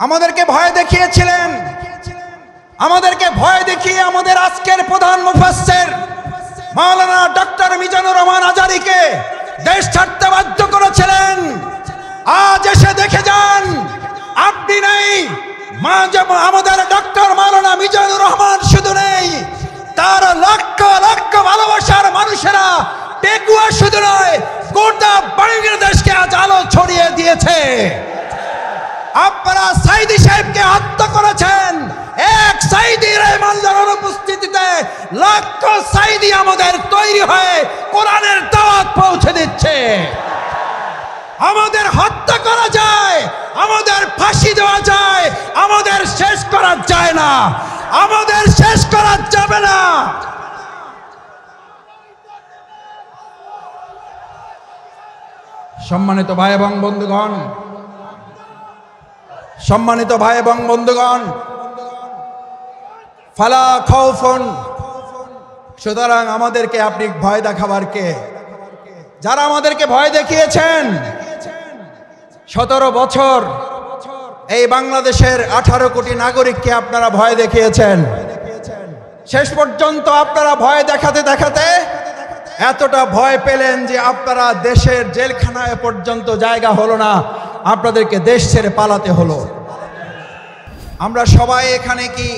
আমাদেরকে ভয় দেখিয়েছিলেন। আমাদেরকে ভয় দেখিয়ে আমাদের আজকের প্রধান মুফাসসির মাওলানা ডক্টর মিজানুর রহমান আজারীকে দেশ ছাড়তে বাধ্য করেছিলেন। আজ এসে দেখে যান, আপনি নেই, আমাদের ডক্টর মাওলানা মিজানুর রহমান শুধু নেই, তার লক্ষ লক্ষ ভালোবাসার মানুষেরা টেকুয়া শুধু নয়, গোটা বাংলাদেশকে আজ আলো ছড়িয়ে দিয়েছে। আপনারা সাইদি সাহেবকে হত্যা করেছেন, এক সাইদি রহমানের অনুপস্থিতিতে লক্ষ সাইদি আমাদের তৈরি হয়ে কোরআনের দাওয়াত পৌঁছে দিচ্ছে। আমাদের হত্যা করা যায়, আমাদের ফাঁসি দেওয়া যায়, আমাদের শেষ করা যায় না, আমাদের শেষ করা যাবে না। সম্মানিত ভাই এবং বন্ধুগণ, সম্মানিত ভাই এবং বন্ধুগণ, ফালা খাউফুন, সুতরাং আমাদেরকে আপনি ভয় দেখাবার কে? যারা আমাদেরকে ভয় দেখিয়েছেন, 17 বছর এই বাংলাদেশের 18 কোটি নাগরিককে আপনারা ভয় দেখিয়েছেন। শেষ পর্যন্ত আপনারা ভয় দেখাতে দেখাতে এতটা ভয় পেলেন যে আপনারা দেশের জেলখানায় পর্যন্ত জায়গা হলো না, আপনাদেরকে দেশ ছেড়ে পালাতে হলো। আমরা সবাই এখানে কি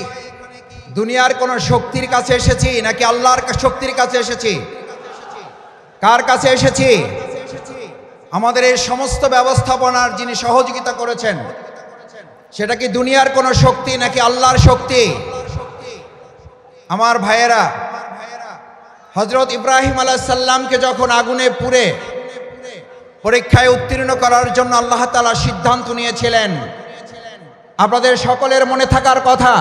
দুনিয়ার কোন শক্তির কাছে এসেছি নাকি আল্লাহর শক্তির কাছে এসেছি? কার কাছে এসেছি? আমাদের এই সমস্ত ব্যবস্থাপনার যিনি সহযোগিতা করেছেন, সেটা কি দুনিয়ার কোন শক্তি নাকি আল্লাহর শক্তি? আমার ভাইয়েরা, হযরত ইব্রাহিম আলাইহিস সালামকে যখন আগুনে পুড়ে পরীক্ষায় উত্তীর্ণ করার জন্য আল্লাহ তাআলা সিদ্ধান্ত নিয়েছিলেন, আপনাদের সকলের মনে থাকার কথা,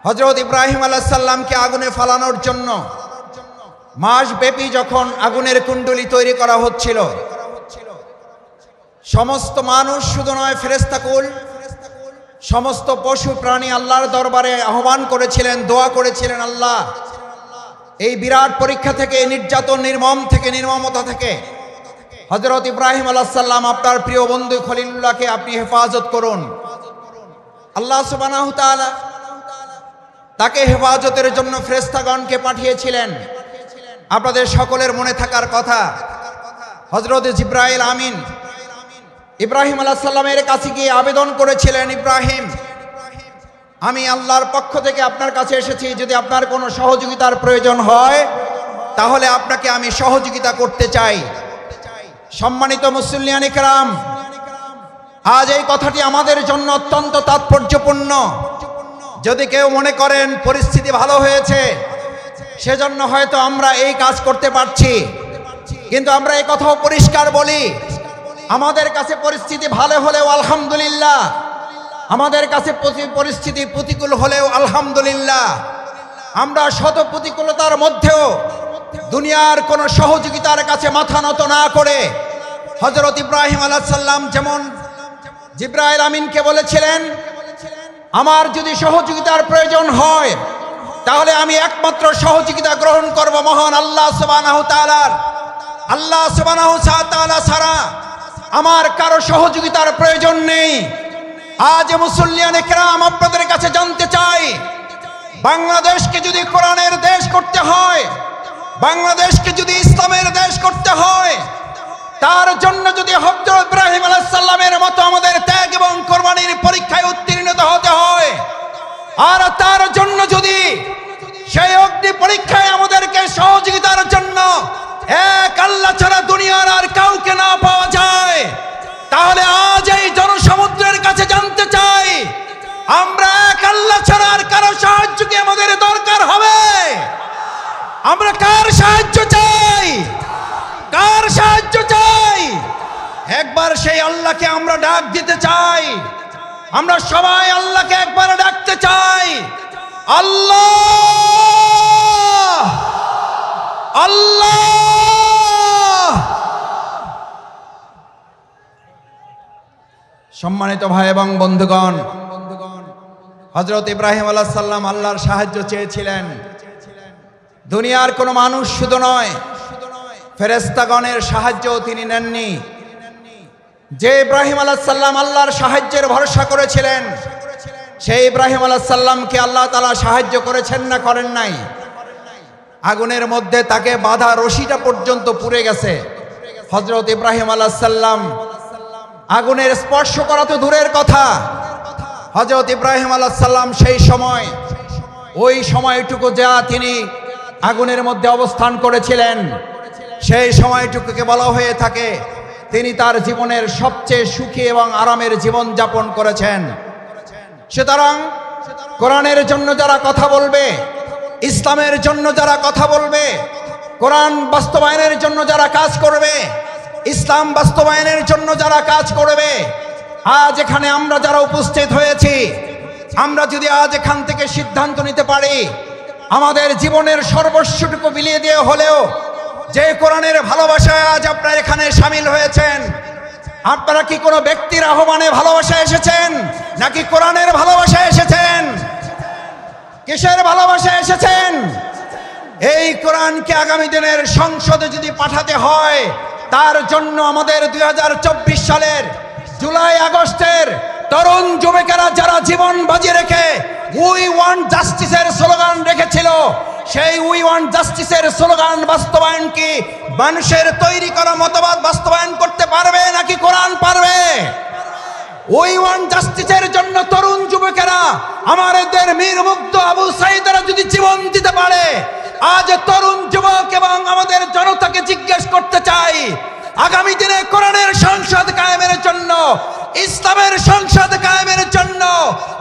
হযরত ইব্রাহিম আলাইহিস সালামকে আগুনে ফালানোর জন্য মাসব্যাপী যখন আগুনের কুণ্ডলী তৈরি করা হচ্ছিল, সমস্ত মানুষ শুধু নয়, ফেরেশতাকুল, সমস্ত পশু প্রাণী আল্লাহর দরবারে আহ্বান করেছিলেন, দোয়া করেছিলেন, আল্লাহ এই বিরাট পরীক্ষা থেকে, নির্যাতন, নির্মমতা থেকে হযরত ইব্রাহিম আলাইহিস সালাম আপনার প্রিয় বন্ধু খলিলুল্লাহকে আপনি হেফাজত করুন। আল্লাহ সুবহানাহু ওয়া তাআলা তাকে হেফাজতের জন্য ফেরেশতাগণকে পাঠিয়েছিলেন। আপনাদের সকলের মনে থাকার কথা, হযরত জিবরাইল আমিন ইব্রাহিম আলাইহিস সালামের কাছে গিয়ে আবেদন করেছিলেন, ইব্রাহিম, আমি আল্লাহর পক্ষ থেকে আপনার কাছে এসেছি, যদি আপনার কোনো সহযোগিতার প্রয়োজন হয় তাহলে আপনাকে আমি সহযোগিতা করতে চাই। সম্মানিত মুসল্লিয়ান ইকরাম, আজ এই কথাটি আমাদের জন্য অত্যন্ত তাৎপর্যপূর্ণ। যদি কেউ মনে করেন পরিস্থিতি ভালো হয়েছে সেজন্য হয়তো আমরা এই কাজ করতে পারছি, কিন্তু আমরা এই কথাও পরিষ্কার বলি, আমাদের কাছে পরিস্থিতি ভালো হলেও আলহামদুলিল্লাহ, আমাদের কাছে পরিস্থিতি প্রতিকূল হলেও আলহামদুলিল্লাহ, আমরা শত প্রতিকূলতার মধ্যেও দুনিয়ার কোন সহযোগিতার কাছে মাথা নত না করে হযরত ইব্রাহিম আলাইহিস সালাম যেমন জিবরাইল আমিনকে বলেছিলেন, আমার যদি সহযোগিতার প্রয়োজন হয় তাহলে আমি একমাত্র সহযোগিতা গ্রহণ করব মহান আল্লাহ সুবহানাহু ওয়া তাআলার। আল্লাহ সুবহানাহু ওয়া তাআলা ছাড়া আমার কারো সহযোগিতার প্রয়োজন নেই। আজ মুসল্লিয়ানে কেরাম, আপনাদের কাছে জানতে চাই, বাংলাদেশকে যদি কোরআনের দেশ করতে হয়, বাংলাদেশকে যদি ইসলামের দেশ করতে হয়, তার জন্য যদি হযরত ইব্রাহিম আলাইহিস সালামের মতো আমাদের ত্যাগ এবং কোরবানির পরীক্ষায় উত্তীর্ণ হতে হয়, আর তার জন্য যদি সেই অগ্নি পরীক্ষায় আমাদেরকে সহযোগিতার জন্য এক আল্লাহ ছাড়া দুনিয়ার আর কাউকে না পাওয়া যায়, তাহলে আজ এই জনসমুদ্রের কাছে জানতে চাই, আমরা এক আল্লাহ ছাড়া আর কারো সাহায্য কি আমাদের দরকার হবে? আমরা কার সাহায্য চাই? কার সাহায্য চাই? একবার সেই আল্লাহকে আমরা ডাক দিতে চাই। আমরা সবাই আল্লাহকে একবার ডাকতে চাই, আল্লাহ আল্লাহ। সম্মানিত ভাই এবং বন্ধুগণ, হযরত ইব্রাহিম আলাইহিস সালাম আল্লাহর সাহায্য চেয়েছিলেন। দুনিয়ার কোনো মানুষ শুধু নয়, ফেরেশতাগণের সাহায্য তিনি নেননি। যে ইব্রাহিম আলাইহিস সালাম আল্লাহর সাহায্যের ভরসা করেছিলেন, সেই ইব্রাহিম আলাইহিস সালামকে আল্লাহ তাআলা সাহায্য করেছেন না করেন নাই? আগুনের মধ্যে তাকে বাঁধা রশিটা পর্যন্ত পুড়ে গেছে। হযরত ইব্রাহিম আলাইহিস সালাম আগুনের স্পর্শ করা তো দূরের কথা, হযরত ইব্রাহিম আলাইহিস সালাম সেই সময় ওই সময়টুকু যা তিনি আগুনের মধ্যে অবস্থান করেছিলেন, সেই সময়টুকুকে বলা হয়ে থাকে তিনি তার জীবনের সবচেয়ে সুখী এবং আরামের জীবন যাপন করেছেন। সুতরাং কোরআনের জন্য যারা কথা বলবে, ইসলামের জন্য যারা কথা বলবে, কোরআন বাস্তবায়নের জন্য যারা কাজ করবে, ইসলাম বাস্তবায়নের জন্য যারা কাজ করবে, আজ এখানে আমরা যারা উপস্থিত হয়েছি, আমরা যদি আজ এখান থেকে সিদ্ধান্ত নিতে পারি আমাদের জীবনের সর্বস্বটুকু বিলিয়ে দিয়ে হলেও যে কোরআনের ভালোবাসায় আজ আপনারা এখানে শামিল হয়েছেন, আপনারা কি কোনো ব্যক্তির আহ্বানে ভালোবাসা এসেছেন নাকি কোরআনের ভালোবাসা এসেছেন? কিসের ভালোবাসা এসেছেন? এই কোরআনকে আগামী দিনের সংসদে যদি পাঠাতে হয়, তার জন্য আমাদের 2024 সালের জুলাই আগস্টের তরুণ যুবকেরা যারা জীবন বাজি রেখে উই ওয়ান্ট জাস্টিসের স্লোগান রেখেছিল, সেই উই ওয়ান্ট জাস্টিসের স্লোগান বাস্তবায়ন কি মানুষের তৈরি করা মতবাদ বাস্তবায়ন করতে পারবে নাকি কোরআন পারবে? উই ওয়ান্ট জাস্টিসের জন্য তরুণ যুবকেরা আমাদের মীর মুগ্ধ আবু সাঈদরা যদি জীবন দিতে পারে, আজ তরুণ যুবক এবং আমাদের জনতাকে জিজ্ঞেস করতে চাই, আগামী দিনে কোরআনের সংসদ কায়েমের জন্য, ইসলামের সংসদ কায়েমের জন্য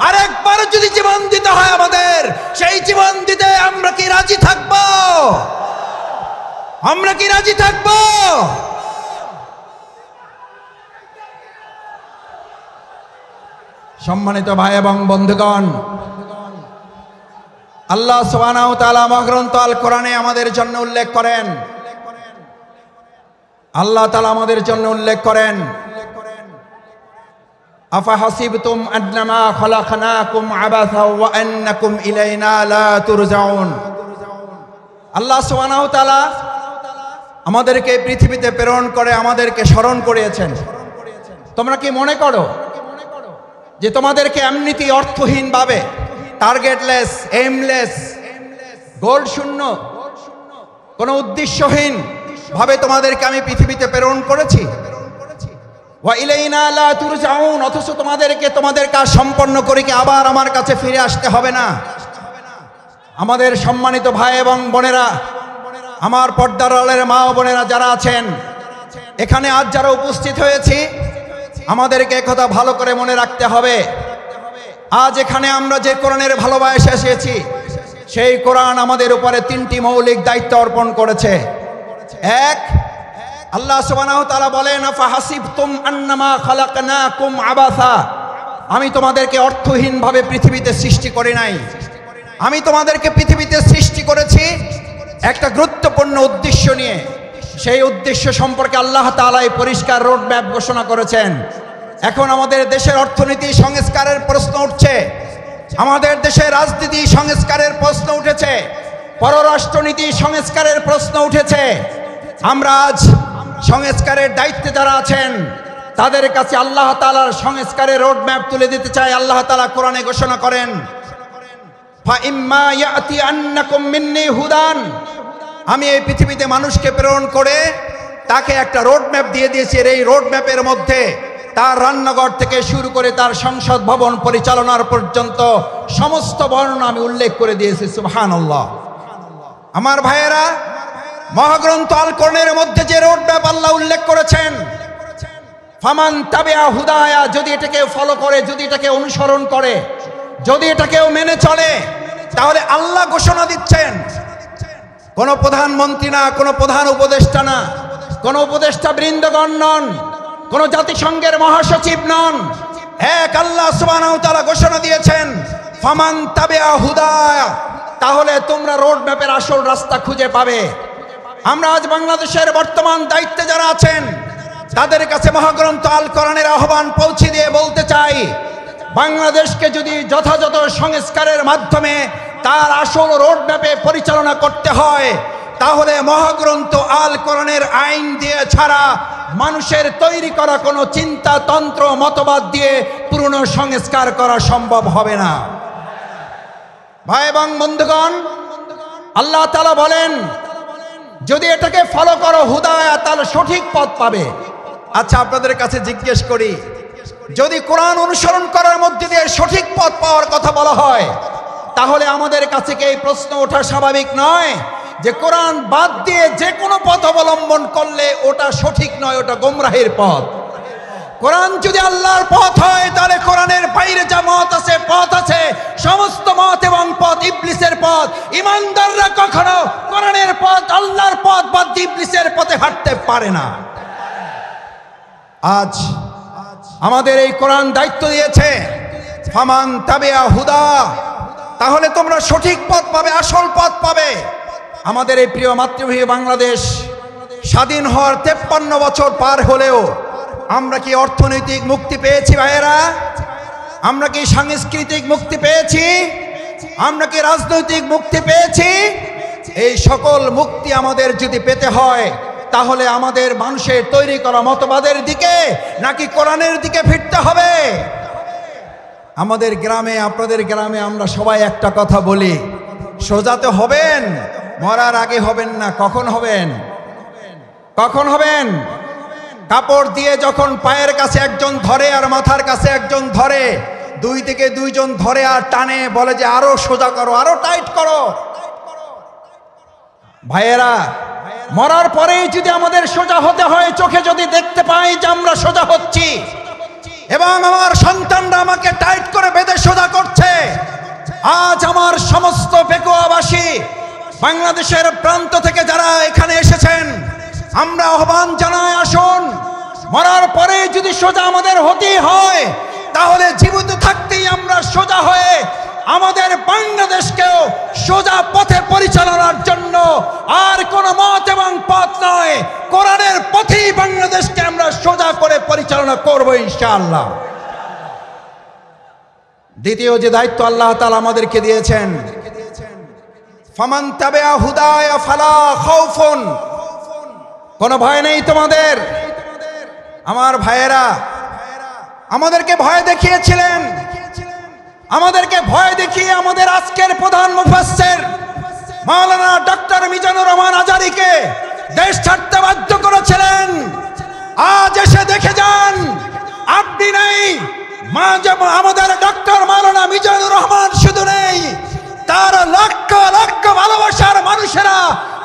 আরেকবার যদি জীবন দিতে হয় আমাদের, সেই জীবন দিতে আমরা কি রাজি থাকব? আমরা কি রাজি থাকব? সম্মানিত ভাই এবং বন্ধুগণ, আল্লাহ সুবহানাহু ওয়া তাআলা মহাগ্রন্থ আল কোরআনে আমাদের জন্য উল্লেখ করেন, আল্লাহ তাআলা আমাদের জন্য উল্লেখ করেন, আফা হাসিবতুম আন্নামা খালাকনাকুম আবাসা ওয়া আন্নাকুম ইলাইনা লা তুরজাউন। আল্লাহ সুবহানাহু ওয়া তাআলা আমাদেরকে পৃথিবীতে প্রেরণ করে আমাদেরকে স্মরণ করিয়েছেন। তোমরা কি মনে করো যে তোমাদেরকে এমনিতেই অর্থহীন ভাবে, টার্গেটলেস, এইমলেস, গোল শূন্য, কোনো উদ্দেশ্যহীন ভাবে তোমাদেরকে আমি পৃথিবীতে প্রেরণ করেছি? ওয়া ইলাইনা লা তুরজাউন, অথচ তোমাদেরকে তোমাদের কাজ সম্পন্ন করে কি আবার আমার কাছে ফিরে আসতে হবে না? আমাদের সম্মানিত ভাই এবং বোনেরা, আমার পর্দার আড়ালের মা ও বোনেরা যারা আছেন এখানে আজ যারা উপস্থিত হয়েছি, আমাদেরকে কথা ভালো করে মনে রাখতে হবে, আজ এখানে আমরা যে কোরআনের ভালোবাসা এসেছি, সেই কোরআন আমাদের উপরে তিনটি মৌলিক দায়িত্ব অর্পণ করেছে। এক, আল্লাহ সুবহানাহু ওয়া তাআলা বলেন আফা হাসিবতুম আন্নামা খালাকনাকুম আবাসা, আমি তোমাদেরকে অর্থহীন ভাবে পৃথিবীতে সৃষ্টি করি নাই, আমি তোমাদেরকে পৃথিবীতে সৃষ্টি করেছি একটা গুরুত্বপূর্ণ উদ্দেশ্য নিয়ে। সেই উদ্দেশ্য সম্পর্কে আল্লাহ তাআলা পরিষ্কার রোড ম্যাপ ঘোষণা করেছেন। এখন আমাদের দেশের অর্থনীতি সংস্কারের প্রশ্ন উঠছে, আমাদের দেশের রাজনীতি সংস্কারের প্রশ্ন উঠেছে, পররাষ্ট্রনীতি সংস্কারের প্রশ্ন উঠেছে। আমরা আজ সংস্কারের দায়িত্বে যারা আছেন তাদের কাছে আল্লাহ তাআলার সংস্কারের রোড ম্যাপ তুলে দিতে চাই। আল্লাহ তাআলা কোরআনে ঘোষণা করেন ফা ইম্মা ইয়াতিয়ান্নাকুম মিন্নি হুদান, আমি এই পৃথিবীতে মানুষকে প্রেরণ করে তাকে একটা রোড ম্যাপ দিয়ে দিয়েছি। এই রোড ম্যাপের মধ্যে তার রান্নাঘর থেকে শুরু করে তার সংসদ ভবন পরিচালনার পর্যন্ত সমস্ত বর্ণনা আমি উল্লেখ করে দিয়েছি। সুবহানাল্লাহ। আমার ভাইয়েরা, মহাগ্রন্থ আল কোরআনের মধ্যে যে রোড ম্যাপ আল্লাহ উল্লেখ করেছেন, ফামান তাবিআ হুদায়া, যদি এটাকে ফলো করে, যদি এটাকে অনুসরণ করে, যদি এটাকেও মেনে চলে, তাহলে আল্লাহ ঘোষণা দিচ্ছেন কোন প্রধানমন্ত্রী না, কোন প্রধান উপদেষ্টা না, কোন উপদেষ্টা বৃন্দগণ নন, কোন জাতিসংঘের মহাসচিব নন, এক আল্লাহ সুবহানাহু ওয়া তাআলা ঘোষণা দিয়েছেন ফামান তাবিআ হুদায়া, তাহলে তোমরা রোড ম্যাপের আসল রাস্তা খুঁজে পাবে। আমরা আজ বাংলাদেশের বর্তমান দায়িত্বে যারা আছেন তাদের কাছে মহাগ্রন্থ আল কোরআনের আহ্বান পৌঁছে দিয়ে বলতে চাই, বাংলাদেশকে যদি যথাযথ সংস্কারের মাধ্যমে তার আসল রোড ম্যাপে পরিচালনা করতে হয়, তাহলে মহাগ্রন্থ আল কোরআনের আইন দিয়ে ছাড়া মানুষের তৈরি করা কোনো চিন্তা তন্ত্র মতবাদ দিয়ে পুরনো সংস্কার করা সম্ভব হবে না। ভাই এবং বন্ধুগণ, আল্লাহ তাআলা বলেন যদি এটাকে ফলো করো হুদায়া, তাহলে সঠিক পথ পাবে। আচ্ছা, আপনাদের কাছে জিজ্ঞেস করি, যদি কোরআন অনুসরণ করার মধ্যে দিয়ে সঠিক পথ পাওয়ার কথা বলা হয়, তাহলে আমাদের কাছে কি এই প্রশ্ন ওঠা স্বাভাবিক নয় যে কোরআন বাদ দিয়ে যে কোনো পথ অবলম্বন করলে ওটা সঠিক নয়, ওটা গোমরাহের পথ? কোরআন যদি আল্লাহর পথ হয়, তাহলে কোরআনের বাইরে যা মত আছে, পথ আছে, সমস্ত মত এবং পথ ইবলিসের পথ। ইমানদাররা কখনো কোরআনের পথ, আল্লাহর পথ বাদ দিয়ে ইবলিসের পথে হাঁটতে পারে না। আজ আমাদের এই কোরআন দায়িত্ব দিয়েছে, ফামান তাবিআ হুদা, তাহলে তোমরা সঠিক পথ পাবে, আসল পথ পাবে। আমাদের এই প্রিয় মাতৃভূমি বাংলাদেশ স্বাধীন হওয়ার 53 বছর পার হলেও আমরা কি অর্থনৈতিক মুক্তি পেয়েছি ভাইয়েরা? আমরা কি সাংস্কৃতিক মুক্তি পেয়েছি? আমরা কি রাজনৈতিক মুক্তি পেয়েছি? এই সকল মুক্তি আমাদের যদি পেতে হয়, তাহলে আমাদের মানুষের তৈরি করা মতবাদের দিকে নাকি কোরআনের দিকে ফিরতে হবে? আমাদের গ্রামে, আপনাদের গ্রামে আমরা সবাই একটা কথা বলি, সোজাতে হবেন, মরার আগে হবেন না। কখন হবেন? কখন হবেন? কাপড় দিয়ে যখন পায়ের কাছে একজন ধরে আর মাথার কাছে একজন ধরে, দুই থেকে দুইজন ধরে আর টানে, বলে যে আরো সোজা করো, আরো টাইট করো। ভাইয়েরা, মরার পরেই যদি আমাদের সোজা হতে হয়, চোখে যদি দেখতে পাই যে আমরা সোজা হচ্ছি এবং আমার সন্তানরা আমাকে টাইট করে বেঁধে সোজা করছে, আজ আমার সমস্ত পেকুয়াবাসী, বাংলাদেশের প্রান্ত থেকে যারা এখানে এসেছেন, আমরা আহ্বান জানাই, আসুন, মরার পরে যদি সোজা আমাদের হতেই হয়, তাহলে জীবিত থাকতেই আমরা সোজা হয়ে আমাদের বাংলাদেশকেও সোজা পথে পরিচালনার জন্য আর কোন মত এবং পথ নয়, কোরআনের পথেই বাংলাদেশকে আমরা সোজা করে পরিচালনা করব ইনশাআল্লাহ। দ্বিতীয় যে দায়িত্ব আল্লাহ তাআলা আমাদেরকে দিয়েছেন, ফামান তাবিআ হুদায়া ফালা খাউফুন, কোনো ভয় নেই তোমাদের। আমার ভাইয়েরা আমাদেরকে ভয় দেখিয়েছিলেন, আমাদেরকে ভয় দেখিয়ে আমাদের আজকের প্রধান মুফাসসির মাওলানা ডক্টর মিজানুর রহমান আজারীকে দেশ ছাড়তে বাধ্য করেছিলেন। আজ এসে দেখে যান, আপনি নেই, আমাদের ডক্টর মাওলানা মিজানুর রহমান শুধু নেই, তার লক্ষ লক্ষ ভালোবাসার মানুষেরা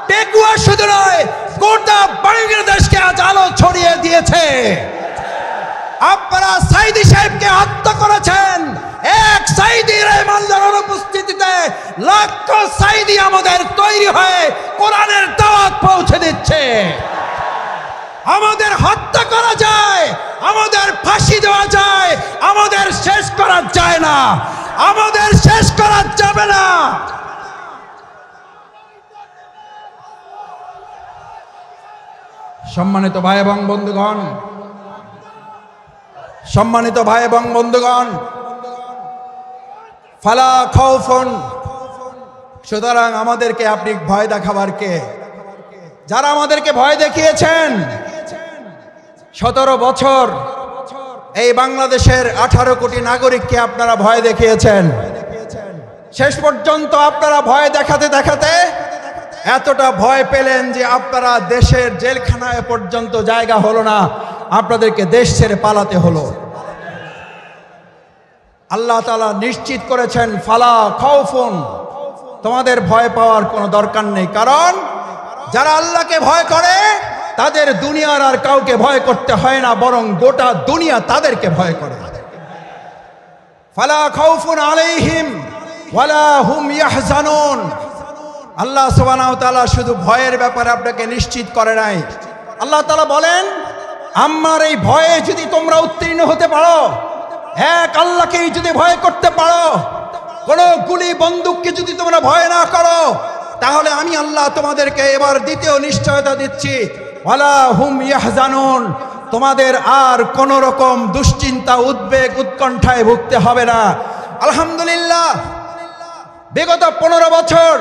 পেকুয়া শুধু নয়, গোটা বাংলাদেশকে আজ আলো ছড়িয়ে দিয়েছে। আপনারা সাইদি সাহেবকে হত্যা করেছেন, এক সাইদি রহমানের অনুপস্থিতিতে লক্ষ সাইদি আমাদের তৈরি হয়ে কোরআনের দাওয়াত পৌঁছে দিচ্ছে। আমাদের হত্যা করা যায়, আমাদের ফাঁসি দেওয়া যায়, আমাদের শেষ করা যায় না, আমাদের শেষ করা যাবে না। সম্মানিত ভাই এবং বন্ধুগণ, সম্মানিত ভাই এবং বন্ধুগণ, ফালা খাউফুন, সুতরাং আমাদেরকে আপনি ভয় দেখাবার কে? যারা আমাদেরকে ভয় দেখিয়েছেন, 17 বছর এই বাংলাদেশের 18 কোটি নাগরিককে আপনারা ভয় দেখিয়েছেন। শেষ পর্যন্ত আপনারা ভয় দেখাতে দেখাতে এতটা ভয় পেলেন যে আপনারা দেশের জেলখানায় পর্যন্ত জায়গা হলো না, আপনাদেরকে দেশ ছেড়ে পালাতে হলো। আল্লাহ তাআলা নিশ্চিত করেছেন, ফালা খাউফুন, তোমাদের ভয় পাওয়ার কোনো দরকার নেই, কারণ যারা আল্লাহকে ভয় করে তাদের দুনিয়ার আর কাউকে ভয় করতে হয় না, বরং গোটা দুনিয়া তাদেরকে ভয় করে। ফালা খাউফুন আলাইহিম ওয়ালা হুম ইয়াহজানুন। আল্লাহ সুবহানাহু ওয়া তাআলা শুধু ভয়ের ব্যাপারে আপনাকে নিশ্চিত করে নাই, আল্লাহ তাআলা বলেন, আমার এই ভয়ে যদি তোমরা উত্তীর্ণ হতে পারো, এক আল্লাহকেই যদি ভয় করতে পারো, কোন গুলি বন্দুককে যদি তোমরা ভয় না করো, তাহলে আমি আল্লাহ তোমাদেরকে এবার দ্বিতীয় নিশ্চয়তা দিচ্ছি, ওয়ালা হুম ইয়াহজানুন, তোমাদের আর কোন রকম দুশ্চিন্তা, উদ্বেগ, উৎকণ্ঠায় ভুগতে হবে না। আলহামদুলিল্লাহ, বিগত 15 বছর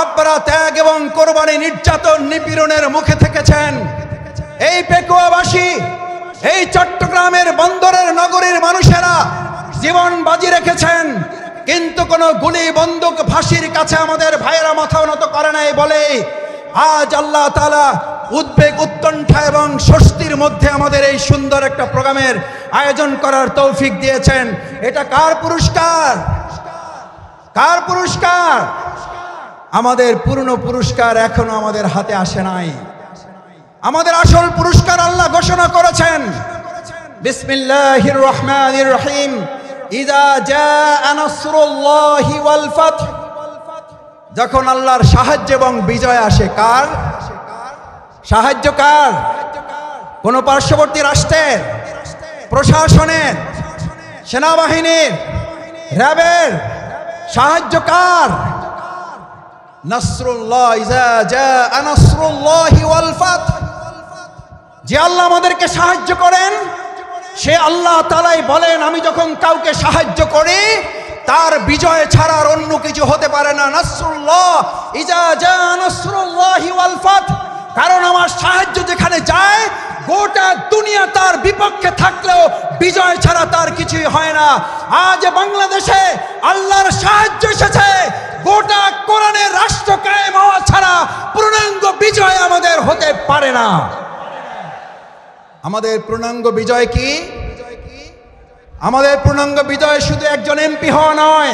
আপনারা ত্যাগ এবং কোরবানি, নির্যাতন, নিপীড়নের মুখে থেকেছেন, এই পেকুয়াবাসী, এই চট্টগ্রামের বন্দরের নগরীর মানুষেরা জীবন বাজি রেখেছেন, কিন্তু কোনো গুলি বন্দুক ফাঁসির কাছে আমাদের ভাইয়েরা মাথা নত করে নাই বলে আজ আল্লাহ তাআলা উদ্বেগ, উৎকণ্ঠা এবং স্বস্তির মধ্যে আমাদের এই সুন্দর একটা প্রোগ্রামের আয়োজন করার তৌফিক দিয়েছেন। এটা কার পুরস্কার? কার পুরস্কার? আমাদের পূর্ণ পুরস্কার এখনো আমাদের হাতে আসে নাই। আমাদের আসল পুরস্কার আল্লাহ ঘোষণা করেছেন, বিসমিল্লাহির রহমানির রহিম, ইযা জাআ নাসরুল্লাহি ওয়াল ফাতহ। যখন আল্লাহর সাহায্য এবং বিজয় আসে। কার সাহায্য? কার? কোন পার্শ্ববর্তী রাষ্ট্রের, প্রশাসনের, সেনাবাহিনীর, র‍্যাবের সাহায্য কার? নাসরুল্লাহ, ইযা জাআ নাসরুল্লাহি ওয়াল ফাতহ। যে আল্লাহ আমাদেরকে সাহায্য করেন সে আল্লাহ তাআলাই বলেন, আমি যখন কাউকে সাহায্য করি তার বিজয় ছাড়া আর অন্য কিছু হতে পারে না। নাসরুল্লাহ, ইযা জাআ নাসরুল্লাহি ওয়াল ফাতহ। কারণ আমার সাহায্য যেখানে যায় গোটা দুনিয়া তার বিপক্ষে থাকলেও বিজয় ছাড়া তার কিছুই হয় না। আজ বাংলাদেশে আল্লাহর সাহায্য এসেছে, গোটা কোরআনের রাষ্ট্র কায়েম হওয়া ছাড়া পূর্ণাঙ্গ বিজয় আমাদের হতে পারে না। আমাদের পূর্ণাঙ্গ বিজয় কি? আমাদের পূর্ণাঙ্গ বিজয় শুধু একজন এমপি হওয়া নয়,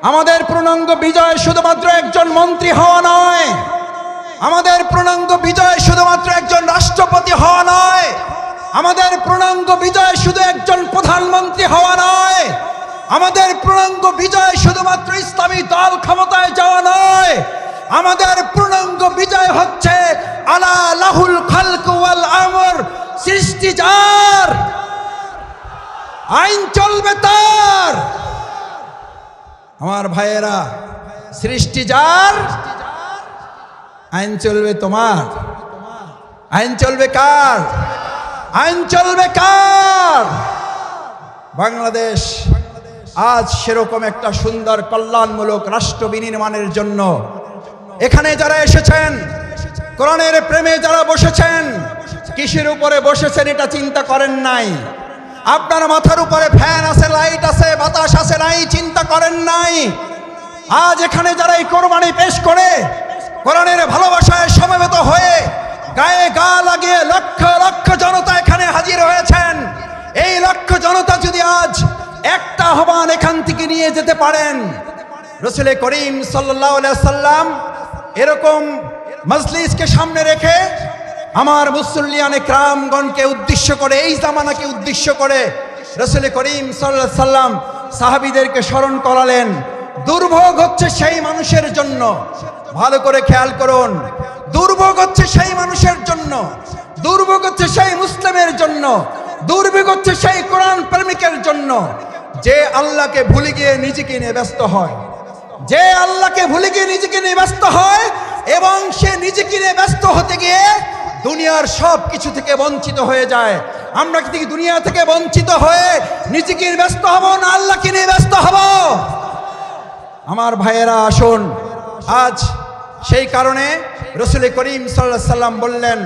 আমাদের পূর্ণাঙ্গ বিজয় শুধুমাত্র একজন মন্ত্রী হওয়া নয়, আমাদের পূর্ণাঙ্গ বিজয় শুধুমাত্র একজন রাষ্ট্রপতি হওয়া নয়, আমাদের পূর্ণাঙ্গ বিজয় শুধু একজন প্রধানমন্ত্রী হওয়া নয়, আমাদের পূর্ণাঙ্গ বিজয় শুধুমাত্র ইসলামী দল ক্ষমতায় যাওয়া নয়। আমাদের পূর্ণাঙ্গ বিজয় হচ্ছে আলা লাহুল খালক ওয়াল আমর, সৃষ্টি যার, আইন চলবে তার। আমার ভাইয়েরা, সৃষ্টি যার, আইন চলবে তোমার। আইন চলবে কার? আইন চলবে কার? বাংলাদেশ আজ সেরকম একটা সুন্দর কল্যাণমূলক রাষ্ট্র বিনির্মাণের জন্য এখানে যারা এসেছেন, কোরআনের প্রেমে যারা বসেছেন, কিসের উপরে বসেছেন এটা চিন্তা করেন নাই। আপনার মাথার উপরে ফ্যান আছে, লাইট আছে, বাতাস আছে নাই, চিন্তা করেন নাই। আজ এখানে যারা এই কোরবানি পেশ করে কোরআনের ভালোবাসায় সমবেত হয়ে গায়ে গা লাগিয়ে লক্ষ লক্ষ জনতা এখানে হাজির হয়েছেন, এই লক্ষ জনতা যদি আজ একটা আহ্বান এখান থেকে নিয়ে যেতে পারেন, রাসূল করিম সাল্লাল্লাহু আলাইহি সাল্লাম এরকম মজলিসকে সামনে রেখে আমার মুসল্লিয়ানে কিরামগণকে উদ্দেশ্য করে, এই জামানাকে উদ্দেশ্য করে রাসূল করিম সাল্লাল্লাহু আলাইহি সাল্লাম সাহাবীদেরকে স্মরণ করালেন। দুর্ভোগ হচ্ছে সেই মানুষের জন্য, ভালো করে খেয়াল করুন, দুর্ভোগ হচ্ছে সেই মানুষের জন্য, দুর্ভোগ হচ্ছে সেই মুসলিমের জন্য, দুর্ভোগ হচ্ছে সেই কোরআন প্রেমিকের জন্য যে আল্লাহকে ভুলে গিয়ে নিজেকে নিয়ে ব্যস্ত হয়, যে আল্লাহকে ভুলে গিয়ে নিজেকে নিয়ে ব্যস্ত হয় এবং সে নিজেকে নিয়ে ব্যস্ত হতে গিয়ে দুনিয়ার সব কিছু থেকে বঞ্চিত হয়ে যায়। আমরা কি দুনিয়া থেকে বঞ্চিত হয়ে নিজেকে নিয়ে ব্যস্ত হব না আল্লাহকে নিয়ে ব্যস্ত হব? আমার ভাইয়েরা আসুন, আজ সেই কারণে রাসূল করিম সাল্লাল্লাহু আলাইহি সাল্লাম বললেন,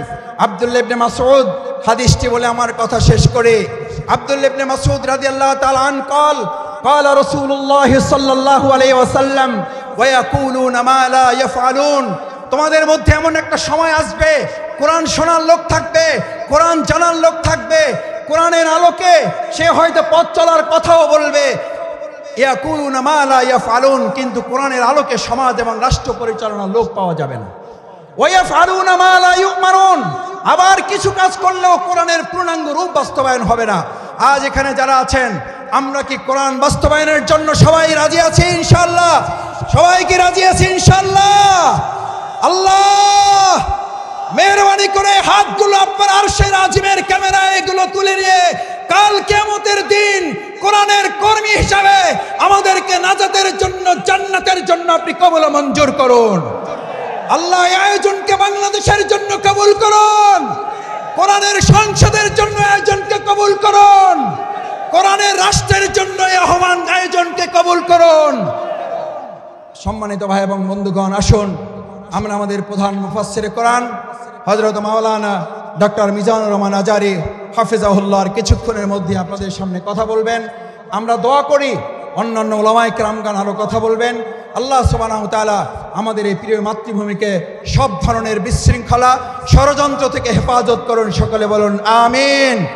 আব্দুল্লাহ ইবনে মাসউদ হাদিসটি বলে আমার কথা শেষ করে, আব্দুল্লাহ ইবনে মাসউদ রাদিয়াল্লাহু তাআলা আন قال قال رسول الله صلى الله عليه وسلم ويقولون ما لا يفعلون। তোমাদের মধ্যে এমন একটা সময় আসবে, কোরআন শোনার লোক থাকবে, কোরআন জানার লোক থাকবে, কোরআনের আলোকে সে হয়তো পথ চলার কথাও বলবে, ইয়াকুলুনা মা লা ইয়াফআলুন, কিন্তু কোরআনের আলোকে সমাজ এবং রাষ্ট্র পরিচালনার লোক পাওয়া যাবে না। ওয়া ইয়াফআলুনা মা লা ইউমারুন, আবার কিছু কাজ করলেও কোরআনের পূর্ণাঙ্গ রূপ বাস্তবায়ন হবে না। আজ এখানে যারা আছেন, আমরা কি কোরআন বাস্তবায়নের জন্য সবাই রাজি আছি ইনশাআল্লাহ? সবাই কি রাজি আছি ইনশাআল্লাহ? আল্লাহ মেহেরবানি করে হাতগুলো আপনার আরশের আজিমের ক্যামেরায় এগুলো তুলে নিয়ে কাল কিয়ামতের দিন কোরআনের কর্মী হিসাবে আমাদেরকে নাজাতের জন্য, জান্নাতের জন্য আপনি কবুল ও মঞ্জুর করুন। আল্লাহ এই আয়োজনকে বাংলাদেশের জন্য কবুল করুন, কোরআনের সংসদের জন্য আয়োজনকে কবুল করুন, কোরআনের রাষ্ট্রের জন্য এই আহ্বান আয়োজনকে কবুল করুন। সম্মানিত ভাই এবং বন্ধুগণ, আসুন আমরা আমাদের প্রধান মুফাসসিরে কোরআন হযরত মাওলানা ডক্টর মিজানুর রহমান আজারি হাফেজাহুল্লাহর কিছুক্ষণের মধ্যে আপনাদের সামনে কথা বলবেন। আমরা দোয়া করি অন্যান্য ওলামায়ে কেরামগণ আরও কথা বলবেন। আল্লাহ সুবহানাহু ওয়া তাআলা আমাদের এই প্রিয় মাতৃভূমিকে সব ধরনের বিশৃঙ্খলা ষড়যন্ত্র থেকে হেফাজত করুন। সকলে বলুন আমিন।